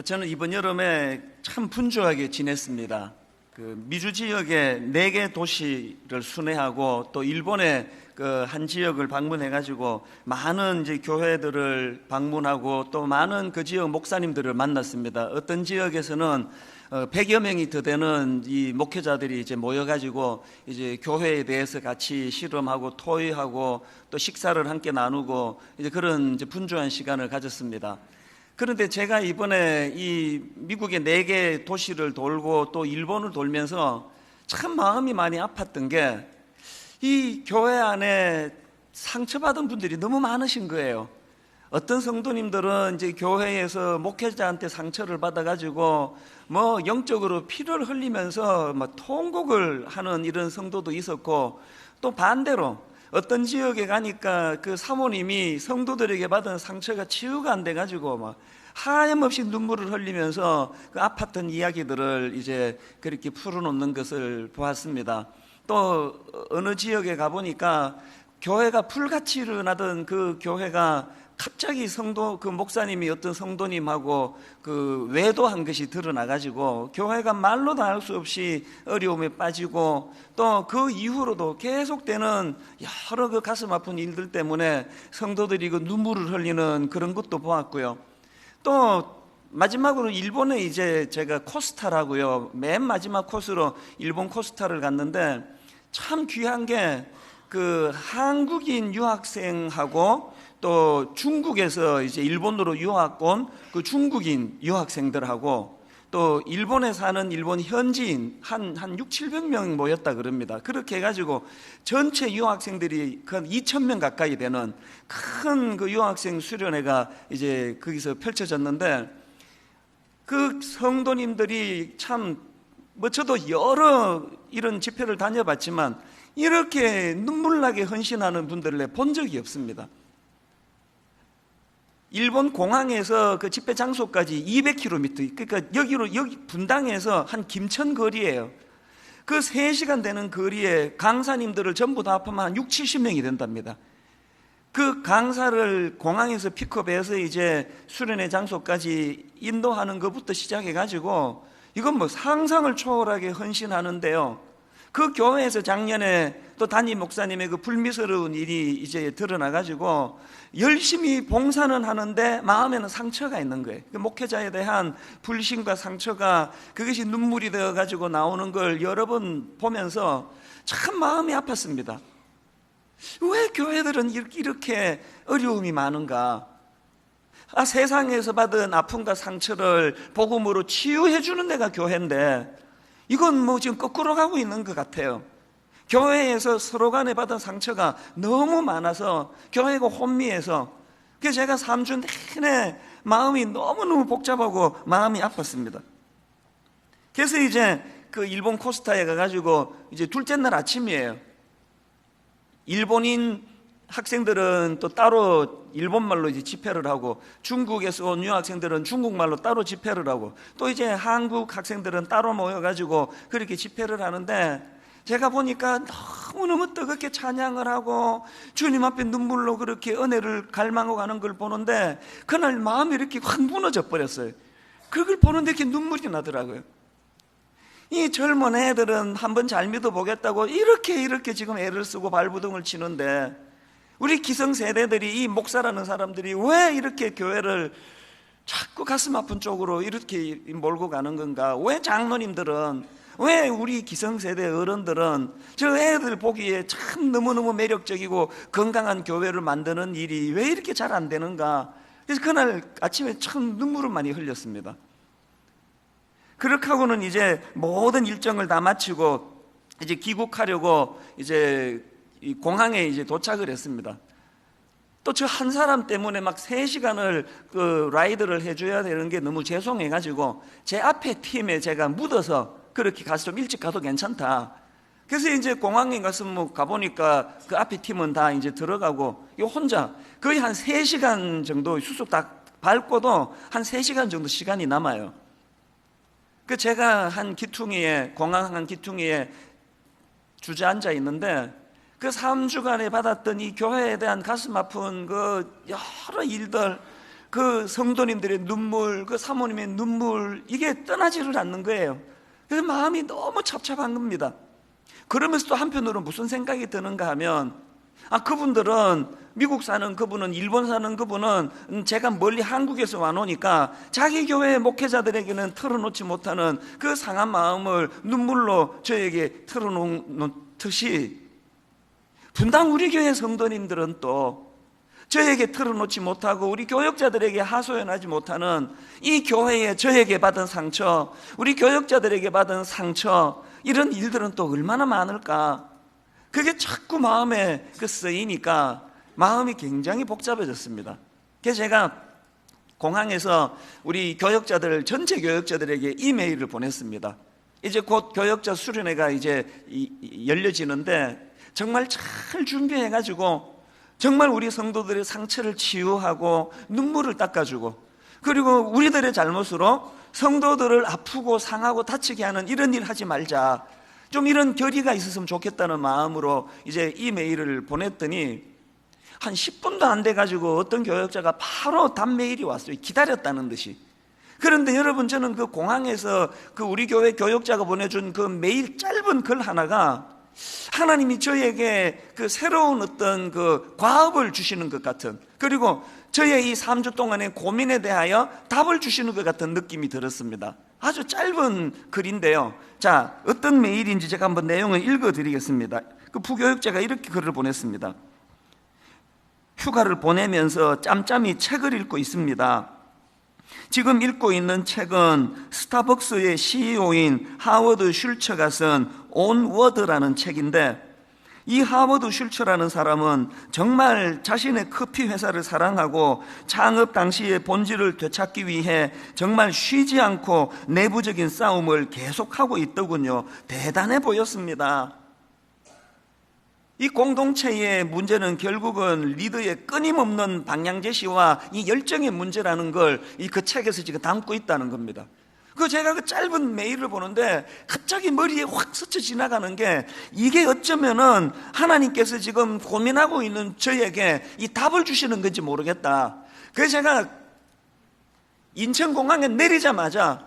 저는 이번 여름에 참 분주하게 지냈습니다. 미주 지역의 4개 도시를 순회하고 또 일본의 한 지역을 방문해가지고 많은 이제 교회들을 방문하고 또 많은 그 지역 목사님들을 만났습니다. 어떤 지역에서는 100여 명이 더 되는 이 목회자들이 이제 모여가지고 이제 교회에 대해서 같이 실험하고 토의하고 또 식사를 함께 나누고 이제 그런 이제 분주한 시간을 가졌습니다. 그런데 제가 이번에 이 미국의 4개 도시를 돌고 또 일본을 돌면서 참 마음이 많이 아팠던 게 이 교회 안에 상처받은 분들이 너무 많으신 거예요. 어떤 성도님들은 이제 교회에서 목회자한테 상처를 받아가지고 뭐 영적으로 피를 흘리면서 뭐 통곡을 하는 이런 성도도 있었고, 또 반대로 어떤 지역에 가니까 그 사모님이 성도들에게 받은 상처가 치유가 안 돼가지고 막 하염없이 눈물을 흘리면서 그 아팠던 이야기들을 이제 그렇게 풀어놓는 것을 보았습니다. 또 어느 지역에 가보니까 교회가 불같이 일어나던 그 교회가 갑자기 그 목사님이 어떤 성도님하고 그 외도한 것이 드러나가지고 교회가 말로 다 할 수 없이 어려움에 빠지고, 또 그 이후로도 계속되는 여러 그 가슴 아픈 일들 때문에 성도들이 그 눈물을 흘리는 그런 것도 보았고요. 또 마지막으로 일본에 이제 제가 코스타라고요, 맨 마지막 코스로 일본 코스타를 갔는데 참 귀한 게 그 한국인 유학생하고 또 중국에서 이제 일본으로 유학 온 그 중국인 유학생들하고 또 일본에 사는 일본 현지인 한 600~700명 모였다 그럽니다. 그렇게 해가지고 전체 유학생들이 한 2,000명 가까이 되는 큰 그 유학생 수련회가 이제 거기서 펼쳐졌는데, 그 성도님들이 참 저도 여러 이런 집회를 다녀봤지만 이렇게 눈물나게 헌신하는 분들을 본 적이 없습니다. 일본 공항에서 그 집회 장소까지 200km, 그러니까 여기 분당에서 한 김천 거리예요. 그 3시간 되는 거리에 강사님들을 전부 다 합하면 한 60~70명이 된답니다. 그 강사를 공항에서 픽업해서 이제 수련회 장소까지 인도하는 것부터 시작해가지고 이건 뭐 상상을 초월하게 헌신하는데요. 그 교회에서 작년에 또 담임 목사님의 그 불미스러운 일이 이제 드러나가지고 열심히 봉사는 하는데 마음에는 상처가 있는 거예요. 그 목회자에 대한 불신과 상처가 그것이 눈물이 되어가지고 나오는 걸 여러 번 보면서 참 마음이 아팠습니다. 왜 교회들은 이렇게 어려움이 많은가? 세상에서 받은 아픔과 상처를 복음으로 치유해주는 데가 교회인데 이건 뭐 지금 거꾸로 가고 있는 것 같아요. 교회에서 서로 간에 받은 상처가 너무 많아서 교회가 혼미해서, 그래서 제가 3주 내내 마음이 너무너무 복잡하고 마음이 아팠습니다. 그래서 이제 그 일본 코스타에 가가지고 이제 둘째 날 아침이에요. 일본인 학생들은 또 따로 일본말로 이제 집회를 하고, 중국에서 온 유학생들은 중국말로 따로 집회를 하고, 또 이제 한국 학생들은 따로 모여가지고 그렇게 집회를 하는데, 제가 보니까 너무너무 뜨겁게 찬양을 하고 주님 앞에 눈물로 그렇게 은혜를 갈망하고 가는 걸 보는데 그날 마음이 이렇게 확 무너져 버렸어요. 그걸 보는데 이렇게 눈물이 나더라고요. 이 젊은 애들은 한번 잘 믿어보겠다고 이렇게 지금 애를 쓰고 발부둥을 치는데, 우리 기성세대들이, 이 목사라는 사람들이 왜 이렇게 교회를 자꾸 가슴 아픈 쪽으로 이렇게 몰고 가는 건가? 왜 장로님들은, 왜 우리 기성세대 어른들은 저 애들 보기에 참 너무너무 매력적이고 건강한 교회를 만드는 일이 왜 이렇게 잘 안 되는가? 그래서 그날 아침에 참 눈물을 많이 흘렸습니다. 그렇게 하고는 이제 모든 일정을 다 마치고 이제 귀국하려고 이제 이 공항에 이제 도착을 했습니다. 또 저 한 사람 때문에 막 3시간을 그 라이드를 해줘야 되는 게 너무 죄송해가지고 제 앞에 팀에 제가 묻어서 그렇게 가서 좀 일찍 가도 괜찮다. 그래서 이제 공항에 가서 뭐 가보니까 그 앞에 팀은 다 이제 들어가고 이 혼자 거의 한 3시간 정도 수속 다 밟고도 한 3시간 정도 시간이 남아요. 그 제가 공항 한 기퉁이에 주저앉아 있는데 그 3주간에 받았던 이 교회에 대한 가슴 아픈 그 여러 일들, 그 성도님들의 눈물, 그 사모님의 눈물, 이게 떠나지를 않는 거예요. 그래서 마음이 너무 찹찹한 겁니다. 그러면서 또 한편으로 무슨 생각이 드는가 하면, 그분들은, 미국 사는 그분은, 일본 사는 그분은 제가 멀리 한국에서 와놓으니까 자기 교회 목회자들에게는 털어놓지 못하는 그 상한 마음을 눈물로 저에게 털어놓듯이, 분당 우리 교회 성도님들은 또 저에게 털어놓지 못하고 우리 교역자들에게 하소연하지 못하는 이 교회에 저에게 받은 상처, 우리 교역자들에게 받은 상처, 이런 일들은 또 얼마나 많을까. 그게 자꾸 마음에 쓰이니까 마음이 굉장히 복잡해졌습니다. 그래서 제가 공항에서 우리 교역자들, 전체 교역자들에게 이메일을 보냈습니다. 이제 곧 교역자 수련회가 이제 열려지는데 정말 잘 준비해가지고 정말 우리 성도들의 상처를 치유하고 눈물을 닦아주고, 그리고 우리들의 잘못으로 성도들을 아프고 상하고 다치게 하는 이런 일 하지 말자, 좀 이런 결의가 있었으면 좋겠다는 마음으로 이제 이메일을 보냈더니 한 10분도 안 돼가지고 어떤 교역자가 바로 답메일이 왔어요. 기다렸다는 듯이. 그런데 여러분, 저는 그 공항에서 그 우리 교회 교역자가 보내준 그 메일 짧은 글 하나가 하나님이 저에게 그 새로운 어떤 그 과업을 주시는 것 같은, 그리고 저의 이 3주 동안의 고민에 대하여 답을 주시는 것 같은 느낌이 들었습니다. 아주 짧은 글인데요. 자, 어떤 메일인지 제가 한번 내용을 읽어드리겠습니다. 그 부교육자가 이렇게 글을 보냈습니다. 휴가를 보내면서 짬짬이 책을 읽고 있습니다. 지금 읽고 있는 책은 스타벅스의 CEO인 하워드 슐처가 쓴 온워드라는 책인데, 이 하워드 슐처라는 사람은 정말 자신의 커피 회사를 사랑하고 창업 당시의 본질을 되찾기 위해 정말 쉬지 않고 내부적인 싸움을 계속하고 있더군요. 대단해 보였습니다. 이 공동체의 문제는 결국은 리더의 끊임없는 방향 제시와 이 열정의 문제라는 걸 이 그 책에서 지금 담고 있다는 겁니다. 제가 그 짧은 메일을 보는데 갑자기 머리에 확 스쳐 지나가는 게, 이게 어쩌면은 하나님께서 지금 고민하고 있는 저에게 이 답을 주시는 건지 모르겠다. 그래서 제가 인천공항에 내리자마자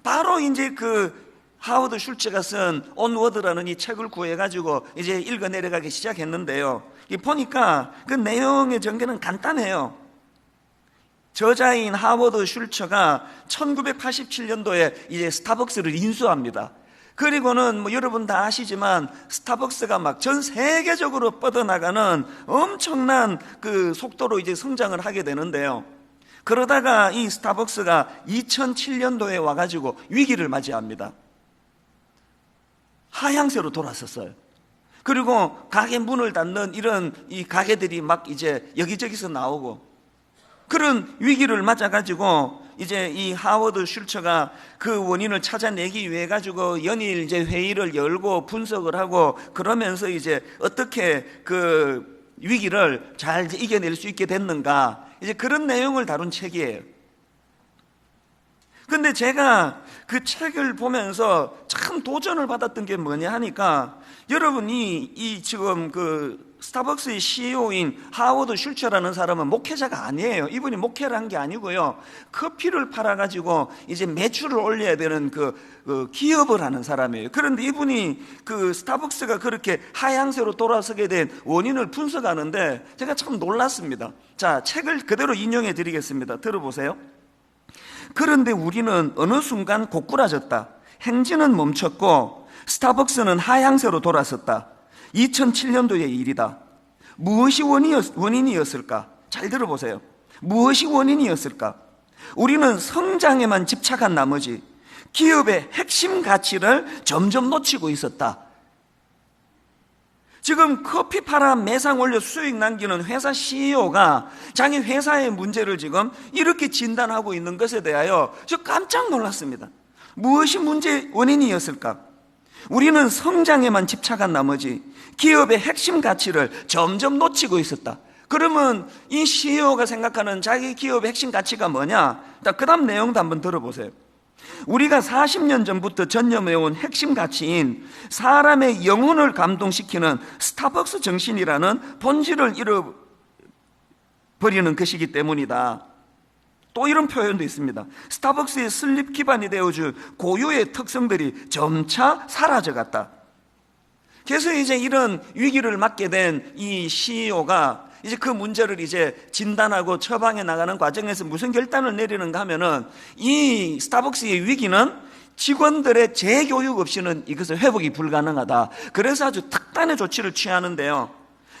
바로 이제 그 하워드 슐츠가 쓴 온워드라는 이 책을 구해가지고 이제 읽어 내려가기 시작했는데요. 보니까 그 내용의 전개는 간단해요. 저자인 하워드 슐처가 1987년도에 이제 스타벅스를 인수합니다. 그리고는 여러분 다 아시지만 스타벅스가 막 전 세계적으로 뻗어나가는 엄청난 그 속도로 이제 성장을 하게 되는데요. 그러다가 이 스타벅스가 2007년도에 와가지고 위기를 맞이합니다. 하향세로 돌아섰어요. 그리고 가게 문을 닫는 이런 이 가게들이 막 이제 여기저기서 나오고, 그런 위기를 맞아가지고 이제 이 하워드 슐처가 그 원인을 찾아내기 위해 가지고 연일 이제 회의를 열고 분석을 하고, 그러면서 이제 어떻게 그 위기를 잘 이겨낼 수 있게 됐는가, 이제 그런 내용을 다룬 책이에요. 근데 제가 그 책을 보면서 참 도전을 받았던 게 뭐냐 하니까, 여러분이 이 지금 그 스타벅스의 CEO인 하워드 슐처라는 사람은 목회자가 아니에요. 이분이 목회를 한 게 아니고요. 커피를 팔아가지고 이제 매출을 올려야 되는 그 기업을 하는 사람이에요. 그런데 이분이 그 스타벅스가 그렇게 하향세로 돌아서게 된 원인을 분석하는데 제가 참 놀랐습니다. 자, 책을 그대로 인용해 드리겠습니다. 들어보세요. 그런데 우리는 어느 순간 고꾸라졌다. 행진은 멈췄고 스타벅스는 하향세로 돌아섰다. 2007년도의 일이다. 무엇이 원인이었을까? 잘 들어보세요. 무엇이 원인이었을까? 우리는 성장에만 집착한 나머지 기업의 핵심 가치를 점점 놓치고 있었다. 지금 커피 팔아 매상 올려 수익 남기는 회사 CEO가 자기 회사의 문제를 지금 이렇게 진단하고 있는 것에 대하여 저 깜짝 놀랐습니다. 무엇이 원인이었을까? 우리는 성장에만 집착한 나머지 기업의 핵심 가치를 점점 놓치고 있었다. 그러면 이 CEO가 생각하는 자기 기업의 핵심 가치가 뭐냐? 그 다음 내용도 한번 들어보세요. 우리가 40년 전부터 전념해온 핵심 가치인 사람의 영혼을 감동시키는 스타벅스 정신이라는 본질을 잃어버리는 것이기 때문이다. 또 이런 표현도 있습니다. 스타벅스의 설립 기반이 되어줄 고유의 특성들이 점차 사라져갔다. 그래서 이제 이런 위기를 맞게 된 이 CEO가 이제 그 문제를 이제 진단하고 처방해 나가는 과정에서 무슨 결단을 내리는가 하면은, 이 스타벅스의 위기는 직원들의 재교육 없이는 이것을 회복이 불가능하다. 그래서 아주 특단의 조치를 취하는데요,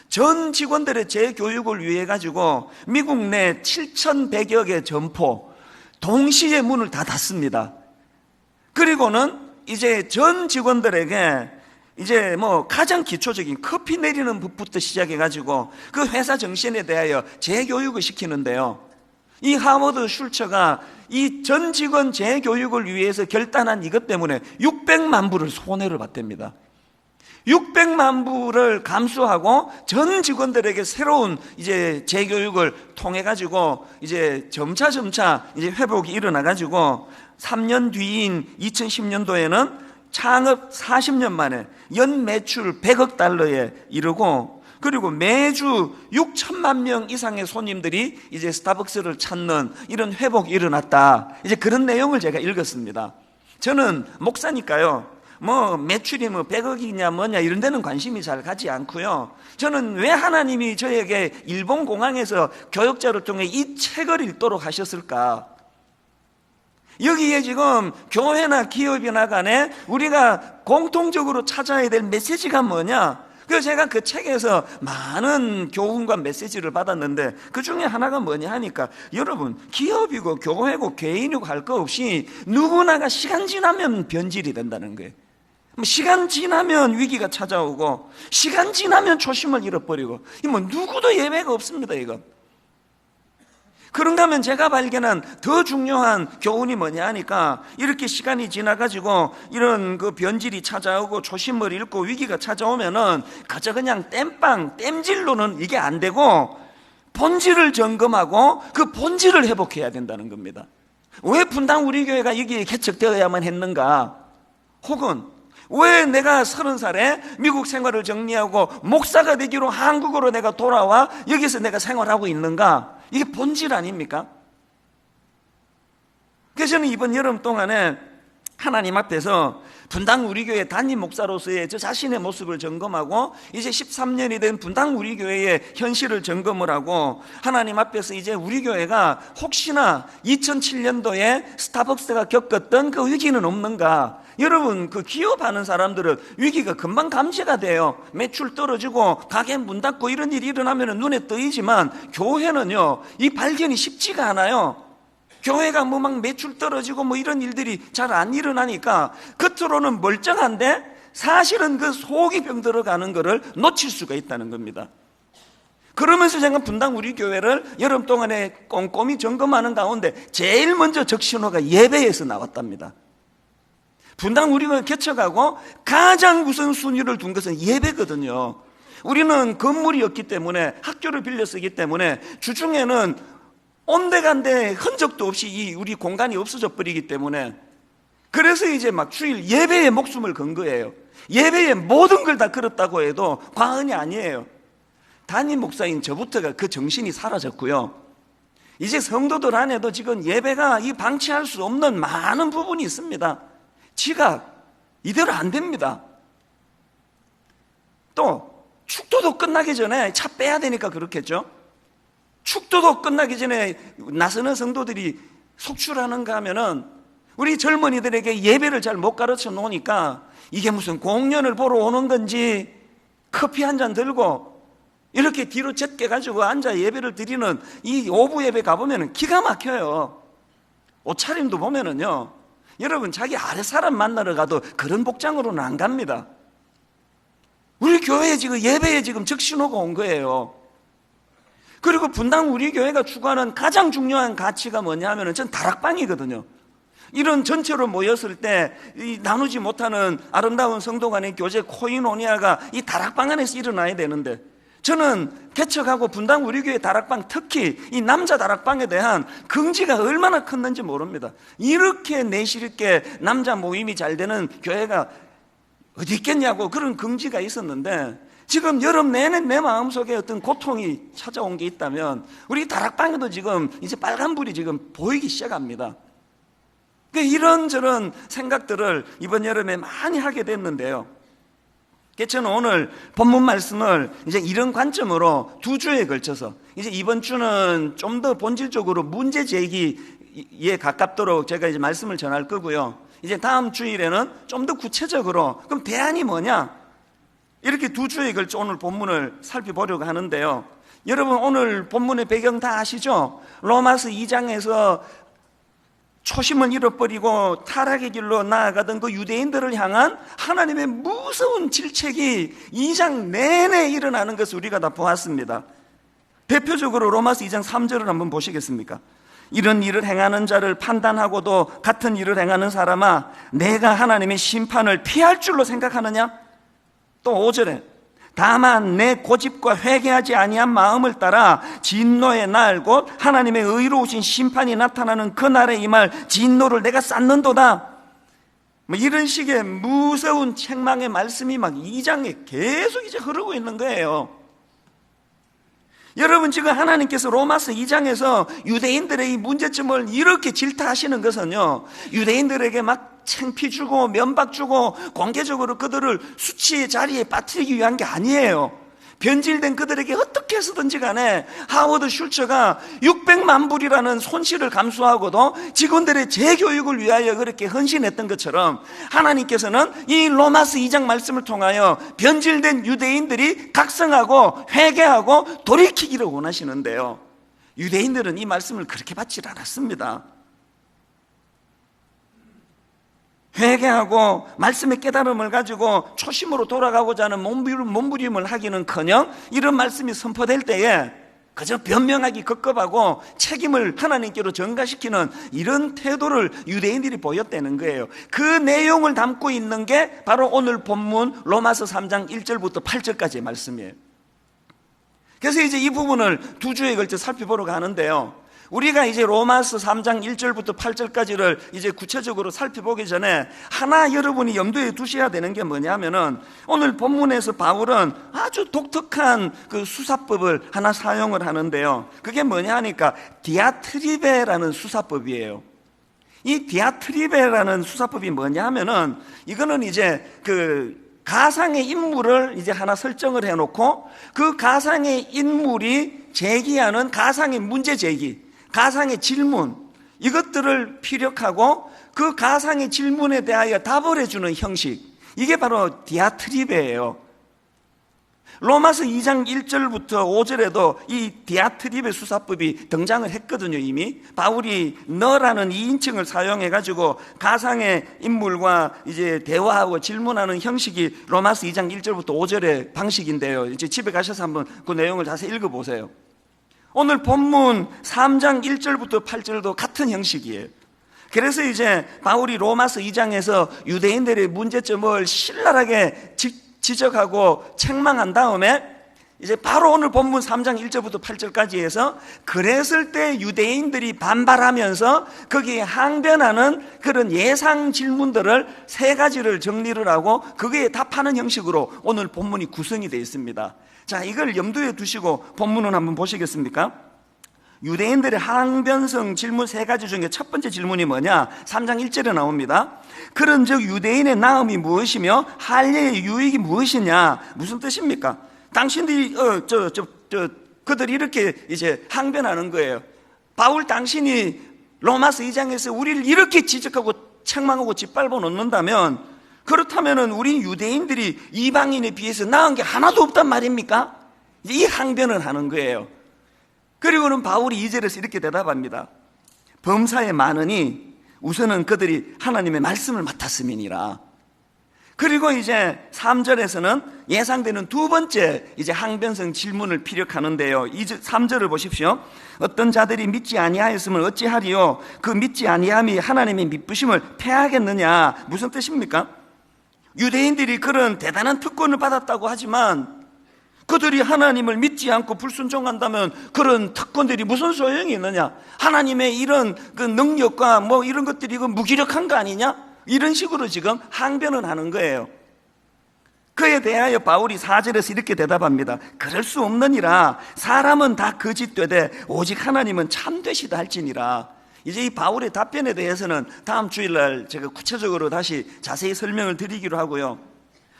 전 직원들의 재교육을 위해 가지고 미국 내 7,100여 개 점포 동시에 문을 다 닫습니다. 그리고는 이제 전 직원들에게 이제 뭐 가장 기초적인 커피 내리는 법부터 시작해 가지고 그 회사 정신에 대하여 재교육을 시키는데요, 이 하워드 슐처가 이 전 직원 재교육을 위해서 결단한 이것 때문에 600만 불을 손해를 봤답니다. 600만 불을 감수하고 전 직원들에게 새로운 이제 재교육을 통해 가지고 이제 점차 이제 회복이 일어나 가지고 3년 뒤인 2010년도에는 창업 40년 만에 연 매출 100억 달러에 이르고, 그리고 매주 6천만 명 이상의 손님들이 이제 스타벅스를 찾는 이런 회복이 일어났다. 이제 그런 내용을 제가 읽었습니다. 저는 목사니까요, 뭐 매출이 뭐 100억이냐 뭐냐 이런 데는 관심이 잘 가지 않고요, 저는 왜 하나님이 저에게 일본 공항에서 교역자를 통해 이 책을 읽도록 하셨을까? 여기에 지금 교회나 기업이나 간에 우리가 공통적으로 찾아야 될 메시지가 뭐냐? 그래서 제가 그 책에서 많은 교훈과 메시지를 받았는데, 그 중에 하나가 뭐냐 하니까, 여러분, 기업이고 교회고 개인이고 할 거 없이 누구나가 시간 지나면 변질이 된다는 거예요. 시간 지나면 위기가 찾아오고, 시간 지나면 초심을 잃어버리고, 뭐 누구도 예외가 없습니다, 이거. 그런가 하면 제가 발견한 더 중요한 교훈이 뭐냐 하니까, 이렇게 시간이 지나가지고 이런 그 변질이 찾아오고 초심을 잃고 위기가 찾아오면은 그저 그냥 땜질로는 이게 안 되고 본질을 점검하고 그 본질을 회복해야 된다는 겁니다. 왜 분당 우리 교회가 여기에 개척되어야만 했는가? 혹은 왜 내가 30살에 미국 생활을 정리하고 목사가 되기로 한국으로 내가 돌아와 여기서 내가 생활하고 있는가? 이게 본질 아닙니까? 그래서 저는 이번 여름 동안에 하나님 앞에서 분당 우리 교회 담임 목사로서의 저 자신의 모습을 점검하고, 이제 13년이 된 분당 우리 교회의 현실을 점검을 하고, 하나님 앞에서 이제 우리 교회가 혹시나 2007년도에 스타벅스가 겪었던 그 위기는 없는가? 여러분, 그 기업하는 사람들은 위기가 금방 감지가 돼요. 매출 떨어지고 가게 문 닫고 이런 일이 일어나면 눈에 뜨이지만, 교회는요, 이 발견이 쉽지가 않아요. 교회가 뭐 막 매출 떨어지고 뭐 이런 일들이 잘 안 일어나니까 겉으로는 멀쩡한데 사실은 그 속이 병들어가는 거를 놓칠 수가 있다는 겁니다. 그러면서 제가 분당 우리 교회를 여름 동안에 꼼꼼히 점검하는 가운데 제일 먼저 적신호가 예배에서 나왔답니다. 분당 우리 교회 개척하고 가장 우선순위를 둔 것은 예배거든요. 우리는 건물이 없기 때문에, 학교를 빌려 쓰기 때문에 주중에는 온데간데 흔적도 없이 우리 공간이 없어져 버리기 때문에, 그래서 이제 막 주일 예배에 목숨을 건 거예요. 예배에 모든 걸 다 걸었다고 해도 과언이 아니에요. 담임 목사인 저부터가 그 정신이 사라졌고요, 이제 성도들 안에도 지금 예배가 이 방치할 수 없는 많은 부분이 있습니다. 지각 이대로 안 됩니다. 또 축도도 끝나기 전에 차 빼야 되니까 그렇겠죠. 축도도 끝나기 전에 나서는 성도들이 속출하는가 하면은 우리 젊은이들에게 예배를 잘 못 가르쳐 놓으니까 이게 무슨 공연을 보러 오는 건지 커피 한 잔 들고 이렇게 뒤로 젖게 가지고 앉아 예배를 드리는 이 오부 예배 가보면 기가 막혀요. 옷차림도 보면은요, 여러분 자기 아래 사람 만나러 가도 그런 복장으로는 안 갑니다. 우리 교회에 지금 예배에 지금 적신호가 온 거예요. 그리고 분당 우리 교회가 추구하는 가장 중요한 가치가 뭐냐 하면은 전 다락방이거든요. 이런 전체로 모였을 때 이 나누지 못하는 아름다운 성도 간의 교제 코이노니아가 이 다락방 안에서 일어나야 되는데, 저는 개척하고 분당 우리 교회 다락방, 특히 이 남자 다락방에 대한 긍지가 얼마나 컸는지 모릅니다. 이렇게 내실 있게 남자 모임이 잘 되는 교회가 어디 있겠냐고 그런 긍지가 있었는데, 지금 여름 내내 내 마음속에 어떤 고통이 찾아온 게 있다면 우리 다락방에도 지금 이제 빨간불이 지금 보이기 시작합니다. 이런저런 생각들을 이번 여름에 많이 하게 됐는데요. 저는 오늘 본문 말씀을 이제 이런 관점으로 2주에 걸쳐서 이제 이번 주는 좀 더 본질적으로 문제 제기에 가깝도록 제가 이제 말씀을 전할 거고요. 이제 다음 주일에는 좀 더 구체적으로 그럼 대안이 뭐냐? 이렇게 2주에 걸쳐 오늘 본문을 살펴보려고 하는데요. 여러분 오늘 본문의 배경 다 아시죠? 로마서 2장에서 초심을 잃어버리고 타락의 길로 나아가던 그 유대인들을 향한 하나님의 무서운 질책이 2장 내내 일어나는 것을 우리가 다 보았습니다. 대표적으로 로마서 2장 3절을 한번 보시겠습니까? 이런 일을 행하는 자를 판단하고도 같은 일을 행하는 사람아, 내가 하나님의 심판을 피할 줄로 생각하느냐? 또 5절에 다만 내 고집과 회개하지 아니한 마음을 따라 진노의 날 곧 하나님의 의로우신 심판이 나타나는 그날에 임할 진노를 내가 쌓는도다. 이런 식의 무서운 책망의 말씀이 막 2장에 계속 이제 흐르고 있는 거예요. 여러분 지금 하나님께서 로마서 2장에서 유대인들의 이 문제점을 이렇게 질타하시는 것은요, 유대인들에게 막 창피 주고 면박 주고 공개적으로 그들을 수치의 자리에 빠뜨리기 위한 게 아니에요. 변질된 그들에게 어떻게 해서든지 간에 하워드 슐처가 600만 불이라는 손실을 감수하고도 직원들의 재교육을 위하여 그렇게 헌신했던 것처럼 하나님께서는 이 로마서 2장 말씀을 통하여 변질된 유대인들이 각성하고 회개하고 돌이키기를 원하시는데요, 유대인들은 이 말씀을 그렇게 받지 않았습니다. 회개하고 말씀의 깨달음을 가지고 초심으로 돌아가고자 하는 몸부림을 하기는커녕 이런 말씀이 선포될 때에 그저 변명하기 급급하고 책임을 하나님께로 전가시키는 이런 태도를 유대인들이 보였다는 거예요. 그 내용을 담고 있는 게 바로 오늘 본문 로마서 3장 1절부터 8절까지의 말씀이에요. 그래서 이제 이 부분을 2주에 걸쳐 살펴보러 가는데요, 우리가 이제 로마서 3장 1절부터 8절까지를 이제 구체적으로 살펴보기 전에 하나 여러분이 염두에 두셔야 되는 게 뭐냐면은 오늘 본문에서 바울은 아주 독특한 그 수사법을 하나 사용을 하는데요, 그게 뭐냐 하니까 디아트리베라는 수사법이에요. 이 디아트리베라는 수사법이 뭐냐 하면은 이거는 이제 그 가상의 인물을 이제 하나 설정을 해놓고 그 가상의 인물이 제기하는 가상의 문제 제기, 가상의 질문, 이것들을 피력하고 그 가상의 질문에 대하여 답을 해주는 형식, 이게 바로 디아트리베예요. 로마서 2장 1절부터 5절에도 이 디아트리베 수사법이 등장을 했거든요. 이미 바울이 너라는 2인칭을 사용해가지고 가상의 인물과 이제 대화하고 질문하는 형식이 로마서 2장 1절부터 5절의 방식인데요, 이제 집에 가셔서 한번 그 내용을 자세히 읽어보세요. 오늘 본문 3장 1절부터 8절도 같은 형식이에요. 그래서 이제 바울이 로마서 2장에서 유대인들의 문제점을 신랄하게 지적하고 책망한 다음에 이제 바로 오늘 본문 3장 1절부터 8절까지 해서 그랬을 때 유대인들이 반발하면서 거기에 항변하는 그런 예상 질문들을 3가지를 정리를 하고 거기에 답하는 형식으로 오늘 본문이 구성이 되어 있습니다. 자, 이걸 염두에 두시고 본문을 한번 보시겠습니까? 유대인들의 항변성 질문 3가지 중에 첫 번째 질문이 뭐냐? 3장 1절에 나옵니다. 그런즉 유대인의 나음이 무엇이며 할례의 유익이 무엇이냐? 무슨 뜻입니까? 당신들이 그들이 이렇게 이제 항변하는 거예요. 바울, 당신이 로마서 2장에서 우리를 이렇게 지적하고 책망하고 짓밟아 놓는다면, 그렇다면은 우리 유대인들이 이방인에 비해서 나은 게 하나도 없단 말입니까? 이 항변을 하는 거예요. 그리고는 바울이 2절에서 이렇게 대답합니다. 범사에 많으니 우선은 그들이 하나님의 말씀을 맡았음이니라. 그리고 이제 3절에서는 예상되는 두 번째 이제 항변성 질문을 피력하는데요, 3절을 보십시오. 어떤 자들이 믿지 아니하였으면 어찌하리요? 그 믿지 아니함이 하나님의 미쁘심을 패하겠느냐? 무슨 뜻입니까? 유대인들이 그런 대단한 특권을 받았다고 하지만 그들이 하나님을 믿지 않고 불순종한다면 그런 특권들이 무슨 소용이 있느냐? 하나님의 이런 그 능력과 뭐 이런 것들이 무기력한 거 아니냐? 이런 식으로 지금 항변을 하는 거예요. 그에 대하여 바울이 4절에서 이렇게 대답합니다. 그럴 수 없느니라. 사람은 다 거짓되되 오직 하나님은 참되시다 할지니라. 이제 이 바울의 답변에 대해서는 다음 주일날 제가 구체적으로 다시 자세히 설명을 드리기로 하고요.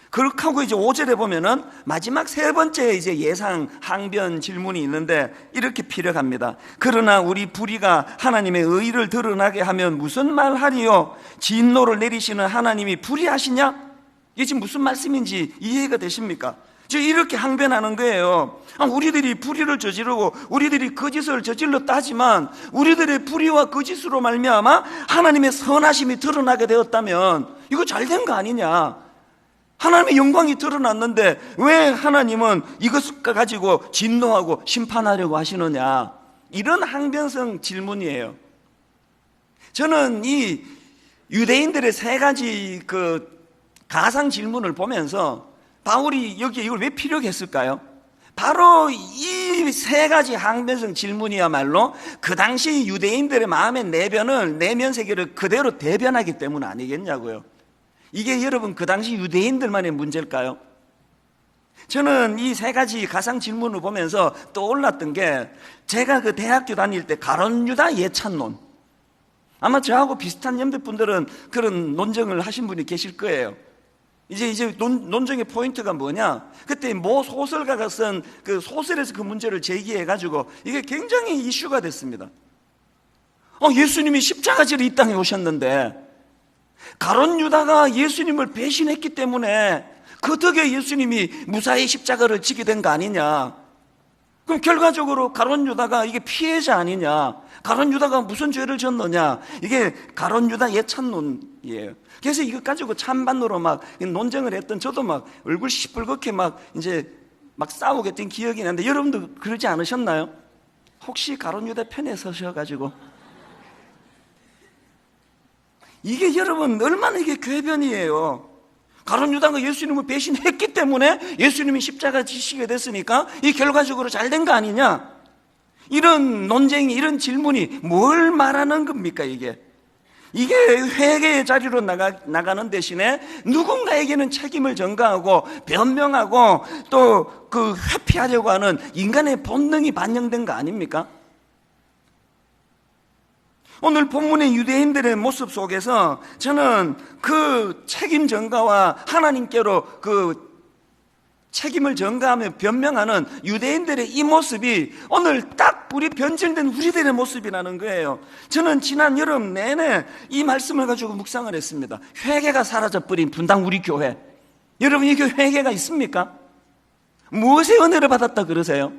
그렇게 하고 이제 5절에 보면은 마지막 세 번째 이제 예상 항변 질문이 있는데 이렇게 피력합니다. 그러나 우리 불의가 하나님의 의를 드러나게 하면 무슨 말 하리요? 진노를 내리시는 하나님이 불의하시냐? 이게 지금 무슨 말씀인지 이해가 되십니까? 지금 이렇게 항변하는 거예요. 우리들이 불의를 저지르고 우리들이 거짓을 저질렀다 하지만 우리들의 불의와 거짓으로 말미암아 하나님의 선하심이 드러나게 되었다면 이거 잘된 거 아니냐? 하나님의 영광이 드러났는데 왜 하나님은 이것을 가지고 진노하고 심판하려고 하시느냐? 이런 항변성 질문이에요. 저는 이 유대인들의 세 가지 가상 질문을 보면서 바울이 여기에 이걸 왜 필요했을까요? 바로 이 세 가지 항변성 질문이야말로 그 당시 유대인들의 마음의 내면 세계를 그대로 대변하기 때문 아니겠냐고요. 이게 여러분 그 당시 유대인들만의 문제일까요? 저는 이 세 가지 가상 질문을 보면서 떠올랐던 게 제가 그 대학교 다닐 때 가론 유다 예찬론, 아마 저하고 비슷한 연배분들은 그런 논쟁을 하신 분이 계실 거예요. 이제 논쟁의 포인트가 뭐냐? 그때 모 소설가가 쓴 그 소설에서 그 문제를 제기해가지고 이게 굉장히 이슈가 됐습니다. 예수님이 십자가지로 이 땅에 오셨는데 가론 유다가 예수님을 배신했기 때문에 그 덕에 예수님이 무사히 십자가를 지게 된 거 아니냐? 그럼 결과적으로 가론 유다가 이게 피해자 아니냐? 가론 유다가 무슨 죄를 졌느냐? 이게 가론 유다 예찬론이에요. 그래서 이거 가지고 찬반으로 막 논쟁을 했던 저도 막 얼굴 시뻘겋게 막 이제 막 싸우게 된 기억이 나는데 여러분도 그러지 않으셨나요? 혹시 가론 유다 편에 서셔가지고 이게 여러분 얼마나 이게 궤변이에요. 가론 유다가 예수님을 배신했기 때문에 예수님이 십자가 지시게 됐으니까 이 결과적으로 잘된 거 아니냐? 이런 논쟁이, 이런 질문이 뭘 말하는 겁니까? 이게 회개의 자리로 나가는 대신에 누군가에게는 책임을 전가하고 변명하고 또 그 회피하려고 하는 인간의 본능이 반영된 거 아닙니까? 오늘 본문의 유대인들의 모습 속에서 저는 그 책임 전가와 하나님께로 그 책임을 전가하며 변명하는 유대인들의 이 모습이 오늘 딱 우리 변질된 우리들의 모습이라는 거예요. 저는 지난 여름 내내 이 말씀을 가지고 묵상을 했습니다. 회개가 사라져버린 분당 우리 교회. 여러분 이게 회개가 있습니까? 무엇의 은혜를 받았다 그러세요?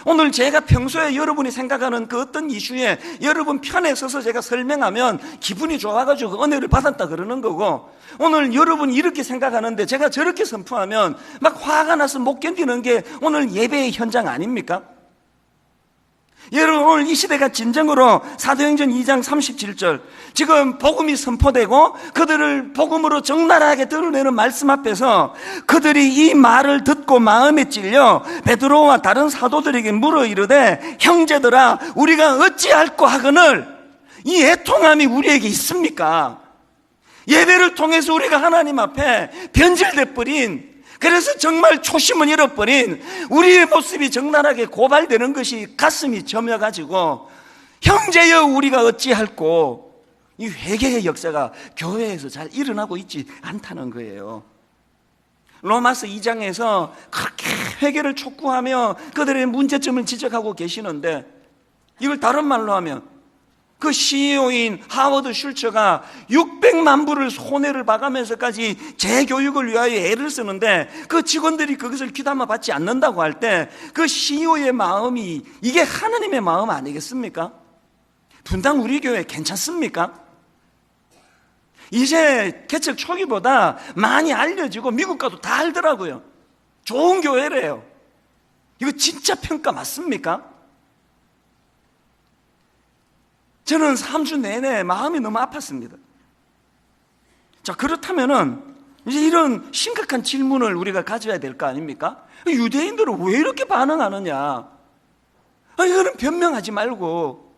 오늘 제가 평소에 여러분이 생각하는 그 어떤 이슈에 여러분 편에 서서 제가 설명하면 기분이 좋아가지고 은혜를 받았다 그러는 거고, 오늘 여러분이 이렇게 생각하는데 제가 저렇게 선포하면 막 화가 나서 못 견디는 게 오늘 예배의 현장 아닙니까? 여러분 오늘 이 시대가 진정으로 사도행전 2장 37절 지금 복음이 선포되고 그들을 복음으로 적나라하게 드러내는 말씀 앞에서 그들이 이 말을 듣고 마음에 찔려 베드로와 다른 사도들에게 물어 이르되 형제들아 우리가 어찌할꼬 하거늘 이 애통함이 우리에게 있습니까? 예배를 통해서 우리가 하나님 앞에 변질돼 버린, 그래서 정말 초심을 잃어버린 우리의 모습이 적나라하게 고발되는 것이 가슴이 저며가지고 형제여 우리가 어찌할꼬, 이 회개의 역사가 교회에서 잘 일어나고 있지 않다는 거예요. 로마서 2장에서 그렇게 회개를 촉구하며 그들의 문제점을 지적하고 계시는데, 이걸 다른 말로 하면 그 CEO인 하워드 슐처가 600만 불을 손해를 봐가면서까지 재교육을 위하여 애를 쓰는데 그 직원들이 그것을 귀담아 받지 않는다고 할 때 그 CEO의 마음이 이게 하나님의 마음 아니겠습니까? 분당 우리 교회 괜찮습니까? 이제 개척 초기보다 많이 알려지고 미국 가도 다 알더라고요. 좋은 교회래요. 이거 진짜 평가 맞습니까? 저는 3주 내내 마음이 너무 아팠습니다. 자, 그렇다면은 이제 이런 심각한 질문을 우리가 가져야 될 거 아닙니까? 유대인들은 왜 이렇게 반응하느냐? 이거는 변명하지 말고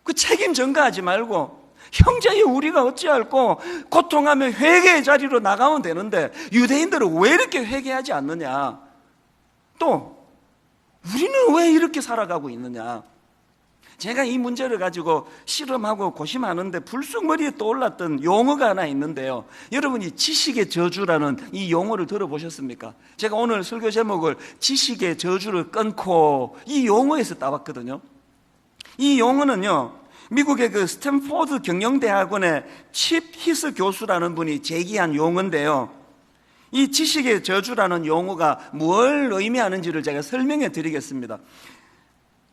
그 책임 전가하지 말고 형제의 우리가 어찌할꼬 고통하며 회개의 자리로 나가면 되는데 유대인들은 왜 이렇게 회개하지 않느냐? 또 우리는 왜 이렇게 살아가고 있느냐? 제가 이 문제를 가지고 실험하고 고심하는데 불쑥 머리에 떠올랐던 용어가 하나 있는데요. 여러분이 지식의 저주라는 이 용어를 들어보셨습니까? 제가 오늘 설교 제목을 지식의 저주를 끊고 이 용어에서 따왔거든요. 이 용어는요, 미국의 그 스탠포드 경영대학원의 칩 히스 교수라는 분이 제기한 용어인데요. 이 지식의 저주라는 용어가 뭘 의미하는지를 제가 설명해 드리겠습니다.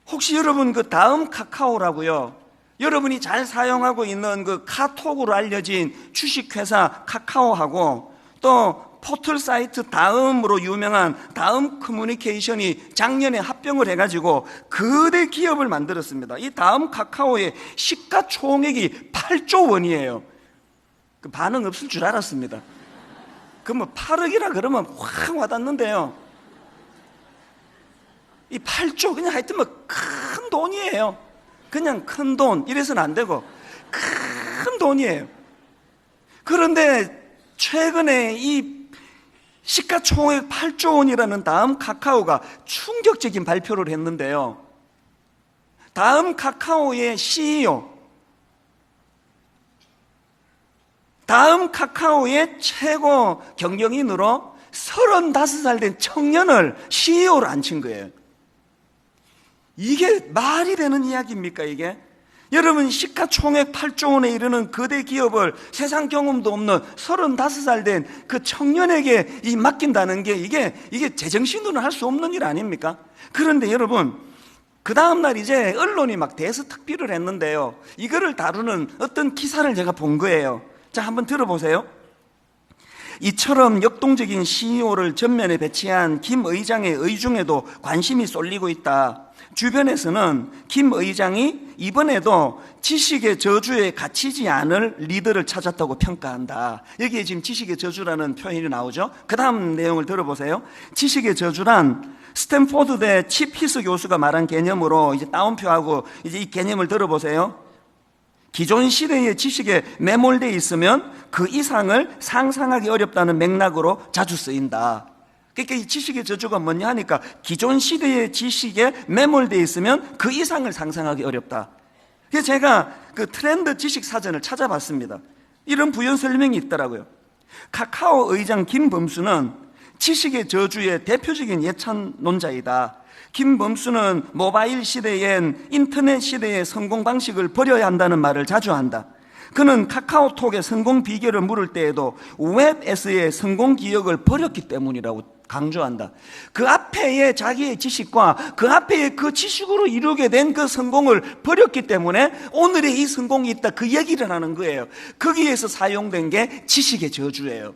혹시 여러분 그 다음 카카오라고요, 여러분이 잘 사용하고 있는 그 카톡으로 알려진 주식회사 카카오하고 또 포털 사이트 다음으로 유명한 다음 커뮤니케이션이 작년에 합병을 해가지고 거대 기업을 만들었습니다. 이 다음 카카오의 시가총액이 8조 원이에요. 그 반응 없을 줄 알았습니다. 그 뭐 8억이라 그러면 확 와닿는데요. 이 8조 그냥 하여튼 뭐 큰 돈이에요. 그냥 큰 돈 이래서는 안 되고 큰 돈이에요. 그런데 최근에 이 시가총액 8조 원이라는 다음 카카오가 충격적인 발표를 했는데요. 다음 카카오의 CEO, 다음 카카오의 최고 경영인으로 35살 된 청년을 CEO로 앉힌 거예요. 이게 말이 되는 이야기입니까, 이게? 여러분, 시가총액 8조 원에 이르는 거대 기업을 세상 경험도 없는 35살 된 그 청년에게 맡긴다는 게 이게 제정신으로는 할 수 없는 일 아닙니까? 그런데 여러분, 그 다음날 이제 언론이 막 대서특필을 했는데요. 이거를 다루는 어떤 기사를 제가 본 거예요. 자, 한번 들어보세요. 이처럼 역동적인 CEO를 전면에 배치한 김 의장의 의중에도 관심이 쏠리고 있다. 주변에서는 김 의장이 이번에도 지식의 저주에 갇히지 않을 리더를 찾았다고 평가한다. 여기에 지금 지식의 저주라는 표현이 나오죠. 그 다음 내용을 들어보세요. 지식의 저주란 스탠포드대 칩 히스 교수가 말한 개념으로 이제 따옴표하고 이제 이 개념을 들어보세요. 기존 시대의 지식에 매몰되어 있으면 그 이상을 상상하기 어렵다는 맥락으로 자주 쓰인다. 그러니까 이 지식의 저주가 뭐냐 하니까 기존 시대의 지식에 매몰되어 있으면 그 이상을 상상하기 어렵다. 그래서 제가 그 트렌드 지식 사전을 찾아봤습니다. 이런 부연 설명이 있더라고요. 카카오 의장 김범수는 지식의 저주의 대표적인 예찬론자이다. 김범수는 모바일 시대엔 인터넷 시대의 성공 방식을 버려야 한다는 말을 자주 한다. 그는 카카오톡의 성공 비결을 물을 때에도 웹에서의 성공 기억을 버렸기 때문이라고 강조한다. 그 앞에의 자기의 지식과 그 앞에의 그 지식으로 이루게 된 그 성공을 버렸기 때문에 오늘의 이 성공이 있다, 그 얘기를 하는 거예요. 거기에서 사용된 게 지식의 저주예요.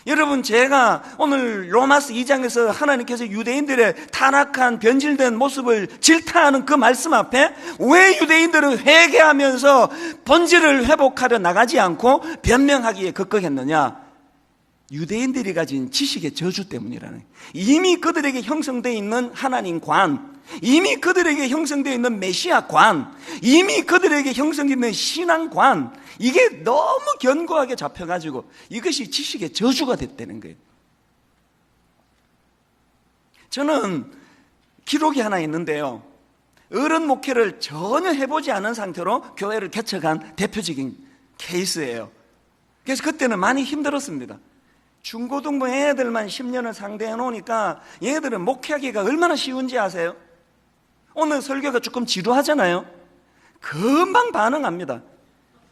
여러분, 제가 오늘 로마서 2장에서 하나님께서 유대인들의 타락한 변질된 모습을 질타하는 그 말씀 앞에 왜 유대인들은 회개하면서 본질을 회복하려 나가지 않고 변명하기에 급급했느냐? 유대인들이 가진 지식의 저주 때문이라는, 이미 그들에게 형성되어 있는 하나님관, 이미 그들에게 형성되어 있는 메시아관, 이미 그들에게 형성되어 있는 신앙관, 이게 너무 견고하게 잡혀가지고 이것이 지식의 저주가 됐다는 거예요. 저는 기록이 하나 있는데요. 어른 목회를 전혀 해보지 않은 상태로 교회를 개척한 대표적인 케이스예요. 그래서 그때는 많이 힘들었습니다. 중고등부 애들만 10년을 상대해 놓으니까 얘들은 목회하기가 얼마나 쉬운지 아세요? 오늘 설교가 조금 지루하잖아요. 금방 반응합니다.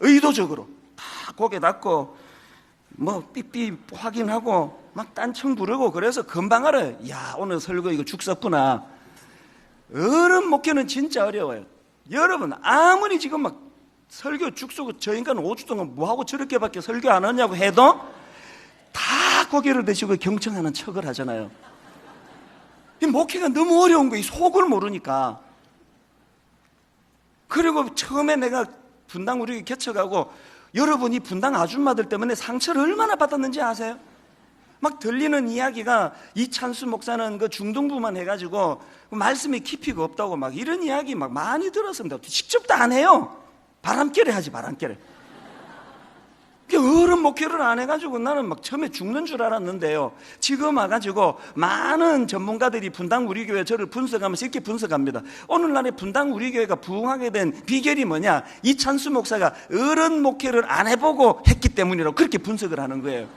의도적으로 다 고개 닫고 뭐 삐삐 확인하고 막 딴청 부르고, 그래서 금방 알아요. 야, 오늘 설교 이거 죽 썼구나. 어른 목회는 진짜 어려워요. 여러분, 아무리 지금 막 설교 죽 쓰고 저 인간 5주 동안 뭐하고 저렇게밖에 설교 안 하냐고 해도 다 고개를 드시고 경청하는 척을 하잖아요. 이 목회가 너무 어려운 거예요. 속을 모르니까. 그리고 처음에 내가 분당 우리 개척하고 여러분이 분당 아줌마들 때문에 상처를 얼마나 받았는지 아세요? 막 들리는 이야기가 이찬수 목사는 그 중등부만 해가지고 말씀이 깊이가 없다고 막 이런 이야기 막 많이 들었습니다. 직접도 안 해요. 바람결에 하지, 바람결에. 어른 목회를 안 해가지고 나는 막 처음에 죽는 줄 알았는데요, 지금 와가지고 많은 전문가들이 분당 우리 교회 저를 분석하면서 이렇게 분석합니다. 오늘날의 분당 우리 교회가 부흥하게 된 비결이 뭐냐, 이찬수 목사가 어른 목회를 안 해보고 했기 때문이라고 그렇게 분석을 하는 거예요.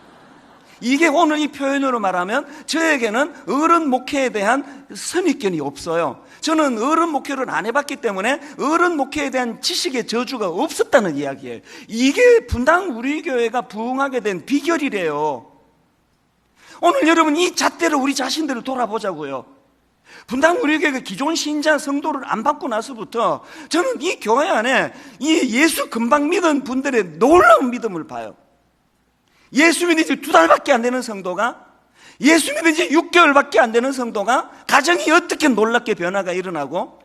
이게 오늘 이 표현으로 말하면 저에게는 어른 목회에 대한 선입견이 없어요. 저는 어른 목회를 안 해봤기 때문에 어른 목회에 대한 지식의 저주가 없었다는 이야기예요. 이게 분당 우리 교회가 부흥하게 된 비결이래요. 오늘 여러분 이 잣대로 우리 자신들을 돌아보자고요. 분당 우리 교회가 기존 신자 성도를 안 받고 나서부터 저는 이 교회 안에 이 예수 금방 믿은 분들의 놀라운 믿음을 봐요. 예수 믿은 지 2달밖에 안 되는 성도가, 예수 믿은 지 6개월밖에 안 되는 성도가 가정이 어떻게 놀랍게 변화가 일어나고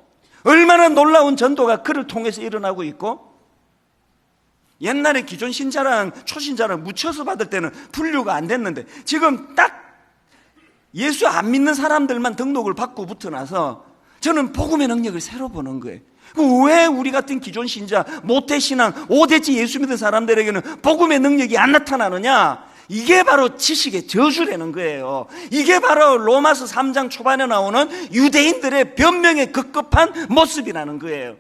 얼마나 놀라운 전도가 그를 통해서 일어나고 있고, 옛날에 기존 신자랑 초신자랑 묻혀서 받을 때는 분류가 안 됐는데 지금 딱 예수 안 믿는 사람들만 등록을 받고 붙어 나서 저는 복음의 능력을 새로 보는 거예요. 왜 우리 같은 기존 신자, 모태신앙, 5대째 예수 믿는 사람들에게는 복음의 능력이 안 나타나느냐? 이게 바로 지식의 저주라는 거예요. 이게 바로 로마서 3장 초반에 나오는 유대인들의 변명의 급급한 모습이라는 거예요.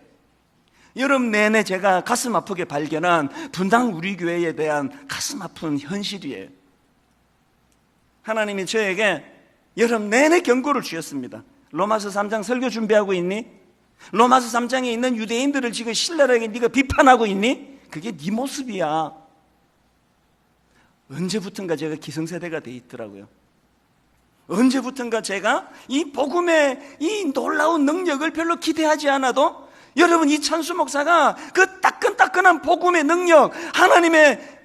여름 내내 제가 가슴 아프게 발견한 분당 우리 교회에 대한 가슴 아픈 현실이에요. 하나님이 저에게 여름 내내 경고를 주셨습니다. 로마서 3장 설교 준비하고 있니? 로마서 3장에 있는 유대인들을 지금 신랄하게 네가 비판하고 있니? 그게 네 모습이야. 언제부턴가 제가 기성세대가 돼 있더라고요. 언제부턴가 제가 이 복음의 이 놀라운 능력을 별로 기대하지 않아도, 여러분 이찬수 목사가 그 따끈따끈한 복음의 능력, 하나님의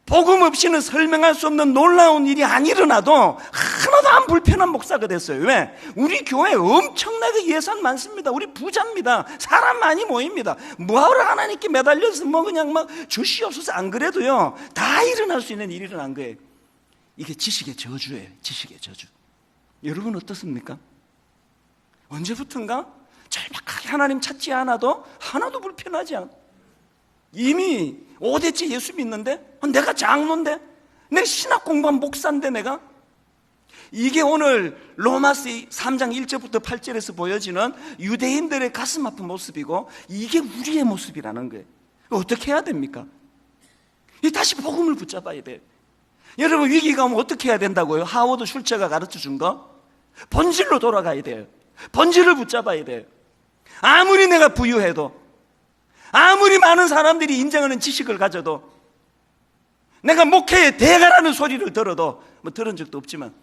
복음 없이는 설명할 수 없는 놀라운 일이 안 일어나도 하나도 안 불편한 목사가 됐어요. 왜? 우리 교회 엄청나게 예산 많습니다. 우리 부자입니다. 사람 많이 모입니다. 뭐하러 하나님께 매달려서 뭐 그냥 막 주시옵소서 안 그래도요 다 일어날 수 있는 일이 일어난 거예요. 이게 지식의 저주예요. 지식의 저주. 여러분 어떻습니까? 언제부턴가 절박하게 하나님 찾지 않아도 하나도 불편하지 않아. 이미 5대째 예수 믿는데, 내가 장로인데, 내가 신학 공부한 목사인데, 내가 이게 오늘 로마서 3장 1절부터 8절에서 보여지는 유대인들의 가슴 아픈 모습이고, 이게 우리의 모습이라는 거예요. 어떻게 해야 됩니까? 다시 복음을 붙잡아야 돼요. 여러분 위기가 오면 어떻게 해야 된다고요? 하워드 슐처가 가르쳐준 거? 본질로 돌아가야 돼요. 본질을 붙잡아야 돼요. 아무리 내가 부유해도, 아무리 많은 사람들이 인정하는 지식을 가져도, 내가 목회에 대가라는 소리를 들어도, 뭐 들은 적도 없지만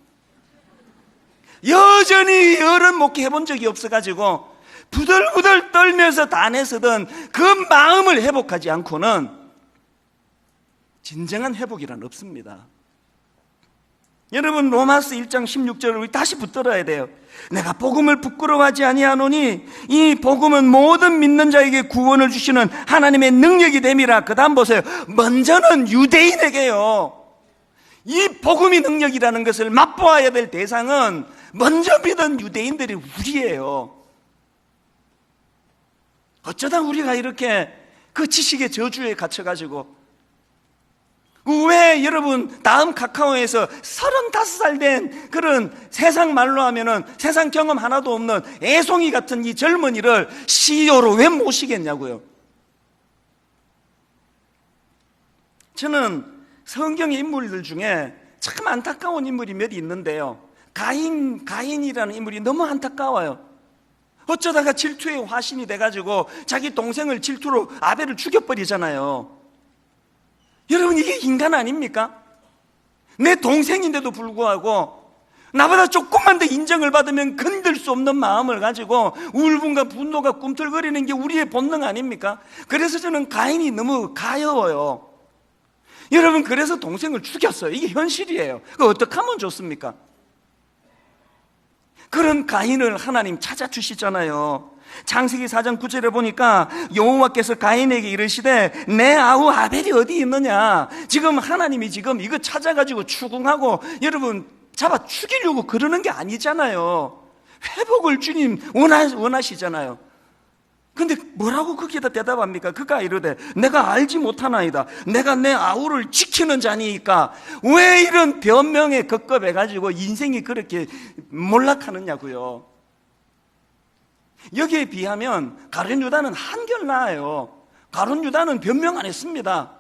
여전히 어른 목회 해본 적이 없어가지고 부들부들 떨면서 단에서든 그 마음을 회복하지 않고는 진정한 회복이란 없습니다. 여러분 로마서 1장 16절을 우리 다시 붙들어야 돼요. 내가 복음을 부끄러워하지 아니하노니 이 복음은 모든 믿는 자에게 구원을 주시는 하나님의 능력이 됨이라. 그 다음 보세요. 먼저는 유대인에게요. 이 복음이 능력이라는 것을 맛보아야 될 대상은 먼저 믿은 유대인들이 우리예요. 어쩌다 우리가 이렇게 그 지식의 저주에 갇혀가지고, 왜 여러분 다음 카카오에서 35살 된 그런 세상 말로 하면은 세상 경험 하나도 없는 애송이 같은 이 젊은이를 CEO로 왜 모시겠냐고요. 저는 성경의 인물들 중에 참 안타까운 인물이 몇 있는데요, 가인이라는 인물이 너무 안타까워요. 어쩌다가 질투의 화신이 돼가지고 자기 동생을 질투로 아벨을 죽여버리잖아요. 여러분 이게 인간 아닙니까? 내 동생인데도 불구하고 나보다 조금만 더 인정을 받으면 건들 수 없는 마음을 가지고 울분과 분노가 꿈틀거리는 게 우리의 본능 아닙니까? 그래서 저는 가인이 너무 가여워요. 여러분 그래서 동생을 죽였어요. 이게 현실이에요. 그거 어떻게 하면 좋습니까? 그런 가인을 하나님 찾아주시잖아요. 창세기 4장 9절에 보니까 여호와께서 가인에게 이르시되 내 아우 아벨이 어디 있느냐. 지금 하나님이 지금 이거 찾아가지고 추궁하고 여러분 잡아 죽이려고 그러는 게 아니잖아요. 회복을 주님 원하시잖아요. 근데 뭐라고 거기에다 대답합니까? 그가 이르되 내가 알지 못하나이다. 내가 내 아우를 지키는 자니까. 왜 이런 변명에 급급해가지고 인생이 그렇게 몰락하느냐고요. 여기에 비하면 가룟 유다는 한결 나아요. 가룟 유다는 변명 안 했습니다.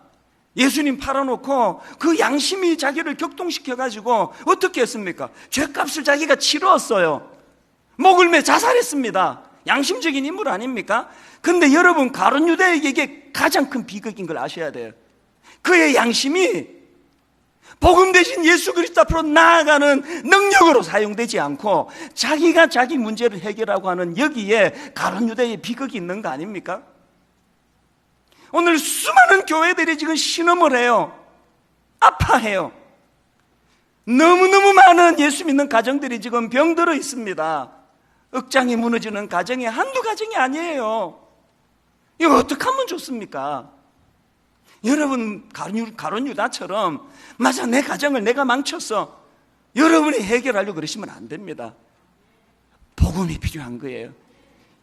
예수님 팔아놓고 그 양심이 자기를 격동시켜가지고 어떻게 했습니까? 죄값을 자기가 치렀어요. 목을 매 자살했습니다. 양심적인 인물 아닙니까? 근데 여러분, 가룟 유다에게 이게 가장 큰 비극인 걸 아셔야 돼요. 그의 양심이 복음 대신 예수 그리스도 앞으로 나아가는 능력으로 사용되지 않고 자기가 자기 문제를 해결하고 하는 여기에 가룟 유다의 비극이 있는 거 아닙니까? 오늘 수많은 교회들이 지금 신음을 해요. 아파해요. 너무너무 많은 예수 믿는 가정들이 지금 병들어 있습니다. 억장이 무너지는 가정이 한두 가정이 아니에요. 이거 어떻게 하면 좋습니까? 여러분, 가룟 유다처럼 맞아, 내 가정을 내가 망쳤어, 여러분이 해결하려고 그러시면 안 됩니다. 복음이 필요한 거예요.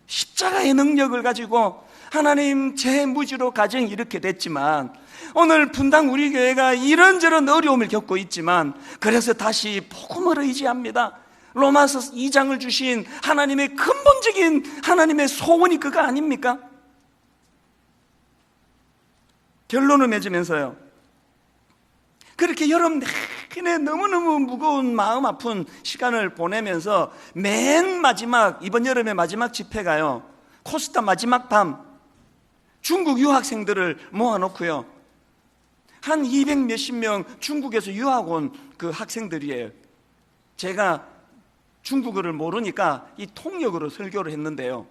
십자가의 능력을 가지고 하나님, 제 무지로 가정이 이렇게 됐지만, 오늘 분당 우리 교회가 이런저런 어려움을 겪고 있지만, 그래서 다시 복음을 의지합니다. 로마서 2장을 주신 하나님의 근본적인 하나님의 소원이 그거 아닙니까? 결론을 맺으면서요, 그렇게 여러분 내내 너무너무 무거운 마음 아픈 시간을 보내면서 맨 마지막, 이번 여름의 마지막 집회가요, 코스타 마지막 밤 중국 유학생들을 모아놓고요, 한 200 몇십 명 중국에서 유학 온 그 학생들이에요. 제가 중국어를 모르니까 이 통역으로 설교를 했는데요,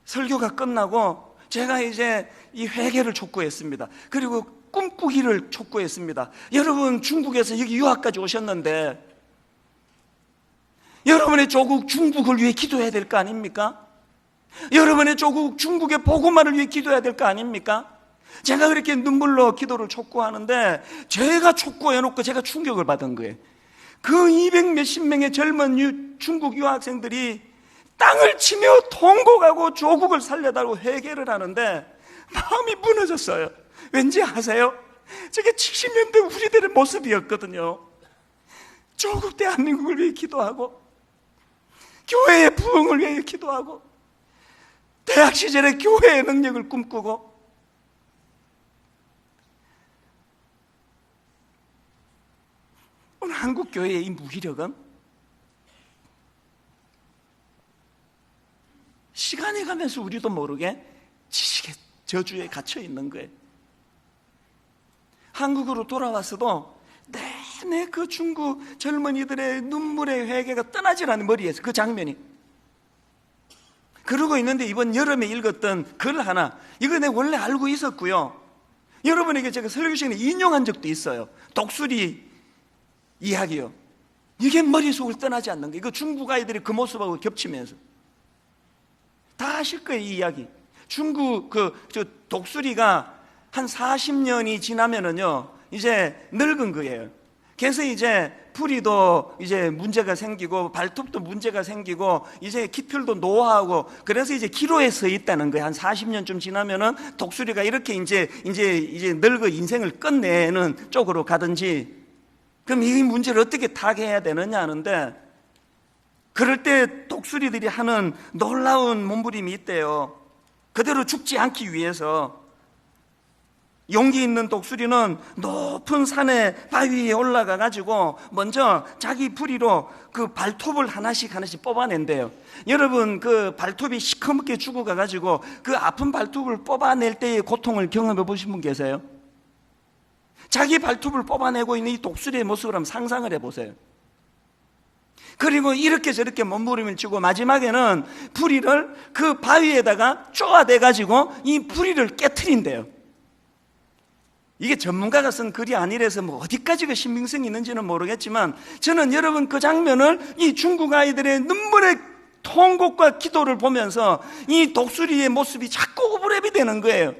설교가 끝나고 제가 이제 이 회개를 촉구했습니다. 그리고 꿈꾸기를 촉구했습니다. 여러분, 중국에서 여기 유학까지 오셨는데 여러분의 조국 중국을 위해 기도해야 될 거 아닙니까? 여러분의 조국 중국의 복음화를 위해 기도해야 될 거 아닙니까? 제가 그렇게 눈물로 기도를 촉구하는데 제가 촉구해놓고 제가 충격을 받은 거예요. 그 200 몇십 명의 젊은 중국 유학생들이 땅을 치며 통곡하고 조국을 살려달라고 회개를 하는데 마음이 무너졌어요. 왠지 아세요? 저게 70년대 우리들의 모습이었거든요. 조국 대한민국을 위해 기도하고 교회의 부흥을 위해 기도하고 대학 시절에 교회의 능력을 꿈꾸고, 오늘 한국 교회의 이 무기력은 시간이 가면서 우리도 모르게 지식의 저주에 갇혀 있는 거예요. 한국으로 돌아왔어도 내내 그 중국 젊은이들의 눈물의 회개가 떠나질 않는 머리에서 그 장면이 그러고 있는데, 이번 여름에 읽었던 글 하나, 이거 내가 원래 알고 있었고요, 여러분에게 제가 설교 시간에 인용한 적도 있어요. 독수리 이야기요. 이게 머릿속을 떠나지 않는 거예요. 이거 중국 아이들이 그 모습하고 겹치면서 다 아실 거예요, 이 이야기. 중국 저 독수리가 한 40년이 지나면은요 이제 늙은 거예요. 그래서 이제 풀이도 이제 문제가 생기고 발톱도 문제가 생기고 이제 기표도 노화하고, 그래서 이제 기로에 서 있다는 거예요. 한 40년쯤 지나면은 독수리가 이렇게 이제 늙어 인생을 끝내는 쪽으로 가든지. 그럼 이 문제를 어떻게 타개해야 되느냐 하는데, 그럴 때 독수리들이 하는 놀라운 몸부림이 있대요. 그대로 죽지 않기 위해서 용기 있는 독수리는 높은 산에 바위에 올라가 가지고 먼저 자기 부리로 그 발톱을 하나씩 뽑아낸대요. 여러분, 그 발톱이 시커멓게 죽어가 가지고 그 아픈 발톱을 뽑아낼 때의 고통을 경험해 보신 분 계세요? 자기 발톱을 뽑아내고 있는 이 독수리의 모습을 한번 상상을 해보세요. 그리고 이렇게 저렇게 몸부림을 치고 마지막에는 부리를 그 바위에다가 쪼아대가지고 이 부리를 깨트린대요. 이게 전문가가 쓴 글이 아니라서 뭐 어디까지 그 신빙성이 있는지는 모르겠지만, 저는 여러분 그 장면을 이 중국 아이들의 눈물의 통곡과 기도를 보면서 이 독수리의 모습이 자꾸 오버랩이 되는 거예요.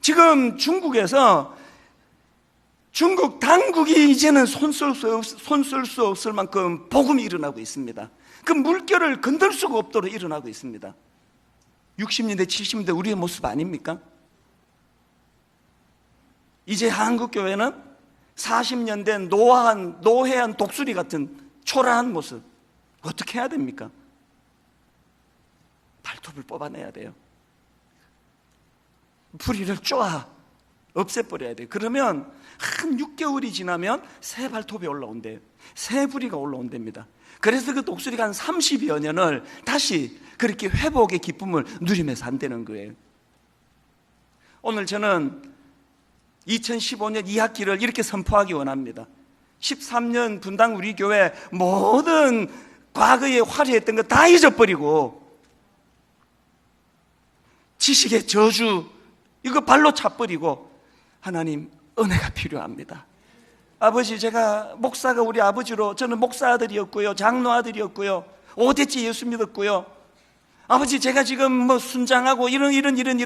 지금 중국에서 중국 당국이 이제는 손쓸 수 없을 만큼 복음이 일어나고 있습니다. 그 물결을 건들 수가 없도록 일어나고 있습니다. 60년대 70년대 우리의 모습 아닙니까? 이제 한국교회는 40년대 노회한 독수리 같은 초라한 모습, 어떻게 해야 됩니까? 발톱을 뽑아내야 돼요. 부리를 쪼아 없애버려야 돼요. 그러면 한 6개월이 지나면 새 발톱이 올라온대요. 새 부리가 올라온답니다. 그래서 그 독수리가 한 30여 년을 다시 그렇게 회복의 기쁨을 누리면서 산다는 거예요. 오늘 저는 2015년 2학기를 이렇게 선포하기 원합니다. 13년 분당 우리 교회 모든 과거에 화려했던 거 다 잊어버리고 지식의 저주 이거 발로 차버리고 하나님 은혜가 필요합니다. 아버지, 제가 목사가 우리 아버지로, 저는 목사 아들이었고요, 장로 아들이었고요, 5대째 예수 믿었고요. 아버지, 제가 지금 뭐 순장하고 이런